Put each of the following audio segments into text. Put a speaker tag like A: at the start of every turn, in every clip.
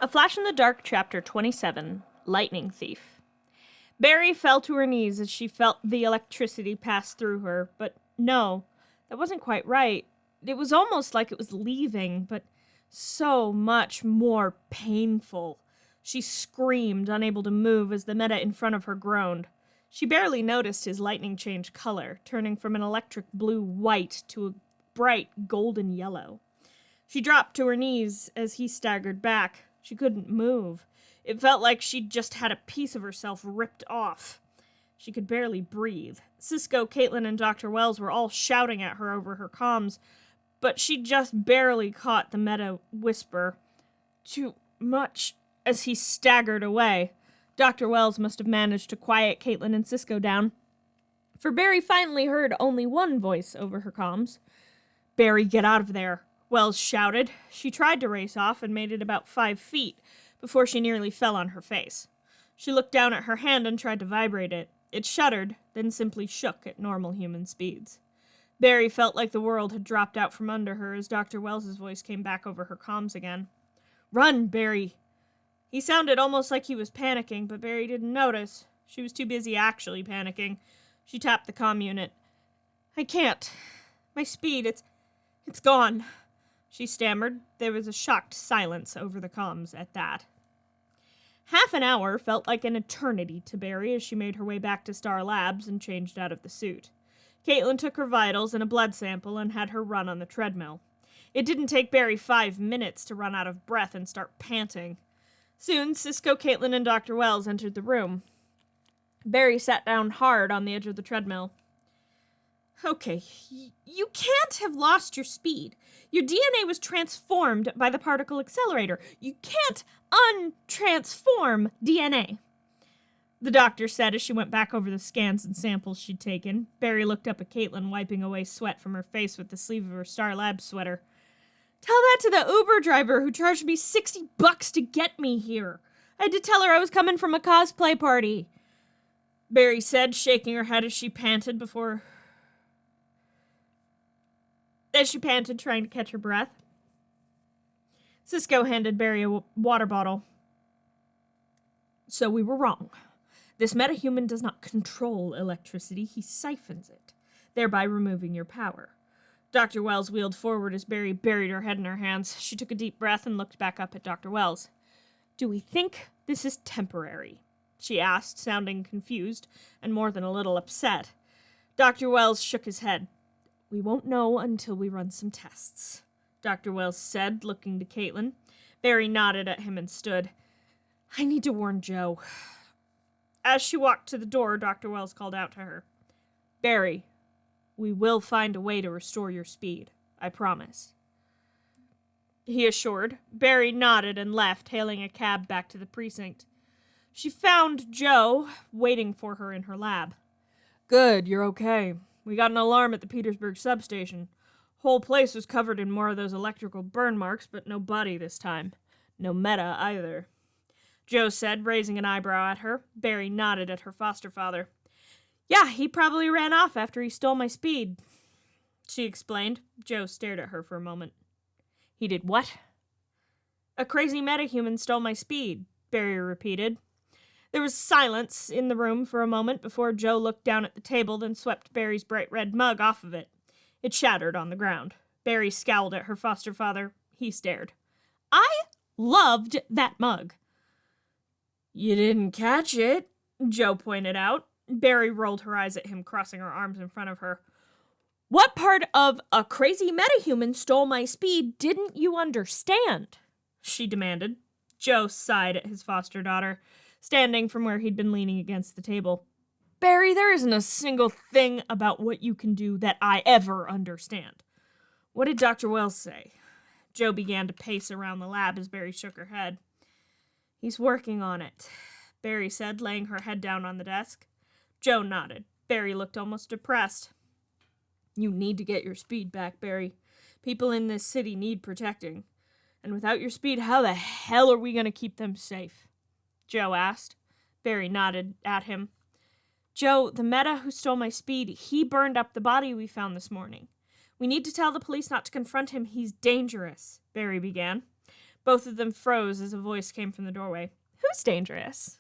A: A Flash in the Dark, Chapter 27, Lightning Thief. Barry fell to her knees as she felt the electricity pass through her, but no, that wasn't quite right. It was almost like it was leaving, but so much more painful. She screamed, unable to move, as the meta in front of her groaned. She barely noticed his lightning change color, turning from an electric blue-white to a bright golden yellow. She dropped to her knees as he staggered back. She couldn't move. It felt like she'd just had a piece of herself ripped off. She could barely breathe. Cisco, Caitlin, and Dr. Wells were all shouting at her over her comms, but she just barely caught the meta whisper. Too much, as he staggered away. Dr. Wells must have managed to quiet Caitlin and Cisco down, for Barry finally heard only one voice over her comms. "Barry, get out of there," Wells shouted. She tried to race off and made it about 5 feet before she nearly fell on her face. She looked down at her hand and tried to vibrate it. It shuddered, then simply shook at normal human speeds. Barry felt like the world had dropped out from under her as Dr. Wells's voice came back over her comms again. "Run, Barry!" He sounded almost like he was panicking, but Barry didn't notice. She was too busy actually panicking. She tapped the comm unit. "I can't. My speed, it's gone," she stammered. There was a shocked silence over the comms at that. Half an hour felt like an eternity to Barry as she made her way back to Star Labs and changed out of the suit. Caitlin took her vitals and a blood sample and had her run on the treadmill. It didn't take Barry 5 minutes to run out of breath and start panting. Soon, Cisco, Caitlin, and Dr. Wells entered the room. Barry sat down hard on the edge of the treadmill. "Okay, you can't have lost your speed. Your DNA was transformed by the particle accelerator. You can't untransform DNA," the doctor said as she went back over the scans and samples she'd taken. Barry looked up at Caitlin, wiping away sweat from her face with the sleeve of her Star Labs sweater. "Tell that to the Uber driver who charged me $60 to get me here. I had to tell her I was coming from a cosplay party," Barry said, shaking her head as she panted, trying to catch her breath. Cisco handed Barry a water bottle. "So we were wrong. This metahuman does not control electricity, he siphons it, thereby removing your power." Dr. Wells wheeled forward as Barry buried her head in her hands. She took a deep breath and looked back up at Dr. Wells. "Do we think this is temporary?" she asked, sounding confused and more than a little upset. Dr. Wells shook his head. "We won't know until we run some tests," Dr. Wells said, looking to Caitlin. Barry nodded at him and stood. "I need to warn Joe." As she walked to the door, Dr. Wells called out to her. "Barry, we will find a way to restore your speed. I promise," he assured. Barry nodded and left, hailing a cab back to the precinct. She found Joe waiting for her in her lab. "Good, you're okay. We got an alarm at the Petersburg substation. Whole place was covered in more of those electrical burn marks, but no body this time. No meta either," Joe said, raising an eyebrow at her. Barry nodded at her foster father. "Yeah, he probably ran off after he stole my speed," she explained. Joe stared at her for a moment. "He did what?" "A crazy metahuman stole my speed," Barry repeated. There was silence in the room for a moment before Joe looked down at the table, then swept Barry's bright red mug off of it. It shattered on the ground. Barry scowled at her foster father. He stared. "I loved that mug." "You didn't catch it," Joe pointed out. Barry rolled her eyes at him, crossing her arms in front of her. "What part of a crazy metahuman stole my speed didn't you understand?" she demanded. Joe sighed at his foster daughter, standing from where he'd been leaning against the table. "Barry, there isn't a single thing about what you can do that I ever understand." "What did Dr. Wells say?" Joe began to pace around the lab as Barry shook her head. "He's working on it," Barry said, laying her head down on the desk. Joe nodded. Barry looked almost depressed. "You need to get your speed back, Barry. People in this city need protecting. And without your speed, how the hell are we going to keep them safe?" Joe asked. Barry nodded at him. "Joe, the meta who stole my speed, he burned up the body we found this morning. We need to tell the police not to confront him. He's dangerous," Barry began. Both of them froze as a voice came from the doorway. Who's dangerous?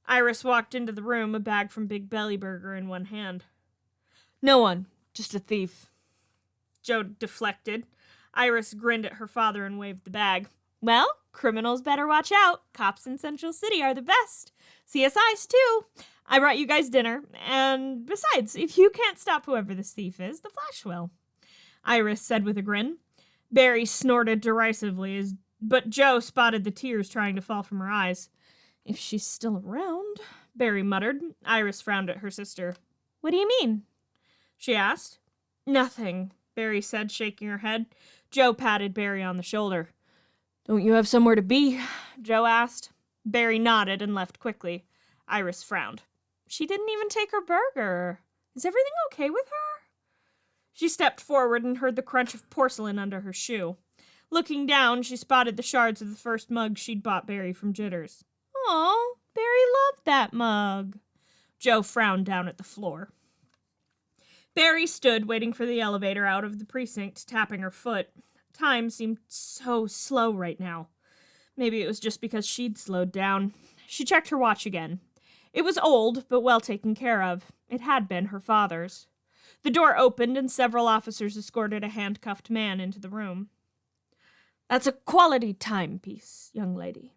A: Iris walked into the room, a bag from Big Belly Burger in one hand. No one, just a thief. Joe deflected. Iris grinned at her father and waved the bag. Well, criminals better watch out. Cops in Central City are the best. CSIs, too. I brought you guys dinner, and besides, if you can't stop whoever this thief is, the Flash will. Iris said with a grin. Barry snorted derisively, but Joe spotted the tears trying to fall from her eyes. If she's still around, Barry muttered. Iris frowned at her sister. What do you mean? She asked. Nothing, Barry said, shaking her head. Joe patted Barry on the shoulder. Don't you have somewhere to be? Joe asked. Barry nodded and left quickly. Iris frowned. She didn't even take her burger. Is everything okay with her? She stepped forward and heard the crunch of porcelain under her shoe. Looking down, she spotted the shards of the first mug she'd bought Barry from Jitters. Aw, Barry loved that mug. Joe frowned down at the floor. Barry stood waiting for the elevator out of the precinct, tapping her foot. Time seemed so slow right now. Maybe it was just because she'd slowed down. She checked her watch again. It was old, but well taken care of. It had been her father's. The door opened and several officers escorted a handcuffed man into the room. That's a quality timepiece, young lady,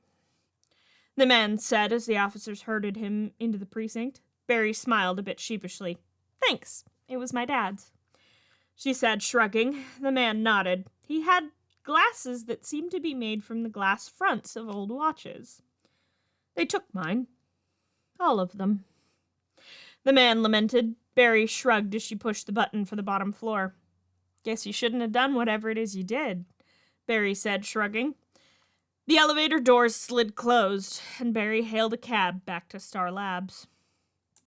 A: the man said as the officers herded him into the precinct. Barry smiled a bit sheepishly. Thanks. It was my dad's, she said, shrugging. The man nodded. He had glasses that seemed to be made from the glass fronts of old watches. They took mine. All of them. The man lamented. Barry shrugged as she pushed the button for the bottom floor. Guess you shouldn't have done whatever it is you did, Barry said, shrugging. The elevator doors slid closed, and Barry hailed a cab back to Star Labs.